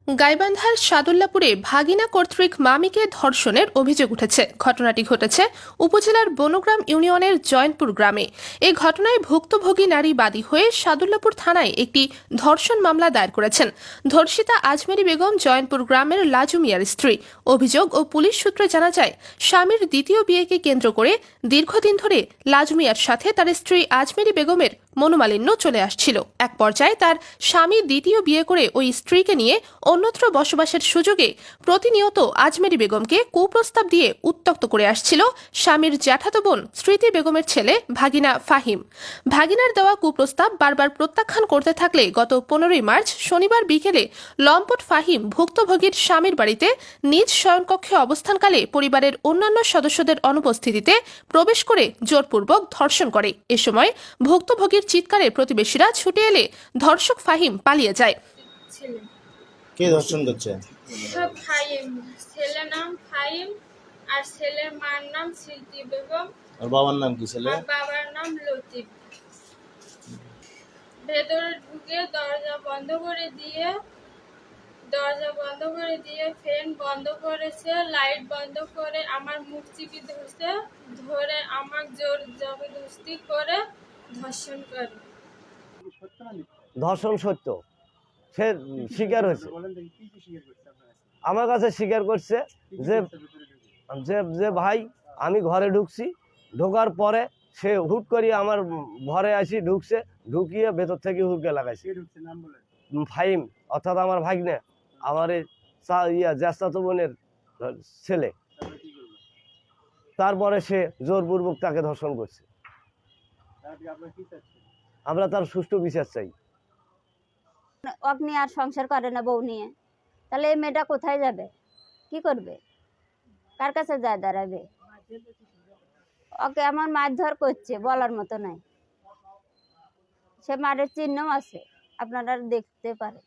গাইবান্ধার সাদুল্লাপুরে ভাগিনা কর্তৃক মামিকে ধর্ষণের অভিযোগ উঠেছে। ঘটনাটি ঘটেছে উপজেলার বনগ্রাম ইউনিয়নের জয়নপুর গ্রামে। এই ঘটনায় ভুক্তভোগী নারী বাদী হয়ে সাদুল্লাপুর থানায় একটি ধর্ষণ মামলা দায়ের করেছেন। ধর্ষিতা আজমেরী বেগম জয়নপুর গ্রামের লাজু মিয়ার স্ত্রী। অভিযোগ ও পুলিশ সূত্রে জানা যায়, স্বামীর দ্বিতীয় বিয়েকে কেন্দ্র করে দীর্ঘদিন ধরে লাজু মিয়ার সাথে তার স্ত্রী আজমেরী বেগমের মনোমালিন্য চলে আসছিল। এক পর্যায়ে তার স্বামী দ্বিতীয় বিয়ে করে ওই স্ত্রীকে নিয়ে অন্যত্র বসবাসের সুযোগে প্রতিনিয়ত আজমেরী বেগমকে কুপ্রস্তাব দিয়ে উত্ত্যক্ত করে আসছিল স্বামীর জ্যাঠাতো বোন স্মৃতি বেগমের ছেলে ভাগিনা ফাহিম। ভাগিনার দেওয়া কুপ্রস্তাব বারবার প্রত্যাখ্যান করতে থাকলে গত 15ই মার্চ শনিবার বিকেলে লম্পট ফাহিম ভুক্তভোগীর স্বামীর বাড়িতে নিজ শয়নকক্ষে অবস্থানকালে পরিবারের অন্যান্য সদস্যদের অনুপস্থিতিতে প্রবেশ করে জোরপূর্বক ধর্ষণ করে। এ সময় ভুক্তভোগীর চিৎকারে প্রতিবেশীরা ছুটে এলে ধর্ষক ফাহিম পালিয়ে যায়। কে ধর্ষণ করছে? ফাহিম, ছেলের নাম ফাহিম আর ছেলের মার নাম স্মৃতি বেগম। আর বাবার নাম কি ছেলে? আর বাবার নাম লতিফ। ভেতরে ঢুকে দরজা বন্ধ করে ফ্যান বন্ধ করেছে, লাইট বন্ধ করে আমার মুখ চিপি ধরছে, ধরে আমার জোর জবরদস্তি করে ধর্ষণ করে। ধর্ষণ সত্য, সে স্বীকার হয়েছে। আমার কাছে স্বীকার করছে যে যে ভাই আমি ঘরে ঢুকছি, ঢোকার পরে সে হুট করিয়ে আমার ঘরে আসি ঢুকছে, ঢুকিয়ে ভেতর থেকে হুড়কে লাগাইছে। ফাহিম অর্থাৎ আমার ভাগ্নে, আমার জ্যাঠাতো বোনের ছেলে। তারপরে সে জোরপূর্বক তাকে ধর্ষণ করছে। আমরা তার সুষ্ঠু বিচার চাই। অগ্নি আর সংসার করে না বউ নিয়ে, তাহলে এই মেয়েটা কোথায় যাবে, কি করবে, কার কাছে যায় দাঁড়াবে? ওকে আমার মারধর করছে, বলার মতো নাই। সে মারের চিহ্নও আছে, আপনারা দেখতে পারেন।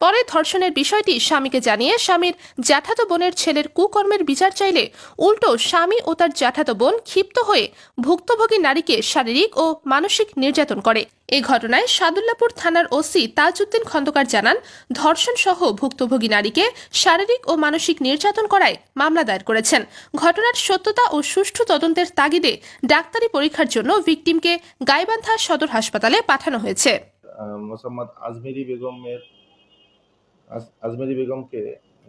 পরে ধর্ষণের বিষয়টি স্বামীকে জানিয়ে স্বামীর জ্যাঠাতো বোনের ছেলের কুকর্মের বিচার চাইলে উল্টো স্বামী ও তার জ্যাঠাতো বোন ক্ষিপ্ত হয়ে ভুক্তভোগী নারীকে শারীরিক ও মানসিক নির্যাতন করে। এই ঘটনায় সাদুল্লাপুর থানার ওসি তাজউদ্দিন খন্দকার জানান, ধর্ষণ সহ ভুক্তভোগী নারীকে শারীরিক ও মানসিক নির্যাতন করায় মামলা দায়ের করেছেন। ঘটনার সত্যতা ও সুষ্ঠু তদন্তের তাগিদে ডাক্তারি পরীক্ষার জন্য ভিকটিমকে গাইবান্ধা সদর হাসপাতালে পাঠানো হয়েছে। মোসাম্মদ আজমেরী বেগমকে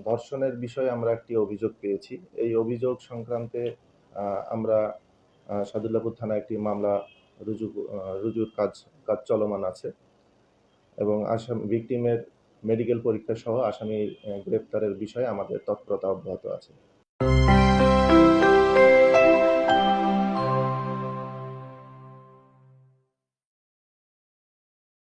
ধর্ষণের বিষয়ে আমরা একটি অভিযোগ পেয়েছি। এই অভিযোগ সংক্রান্তে আমরা সাদুল্লাপুর থানায় একটি মামলা রুজুর কাজ চলমান আছে এবং ভিকটিমের মেডিকেল পরীক্ষা সহ আসামি গ্রেপ্তারের বিষয়ে আমাদের তৎপরতা অব্যাহত আছে।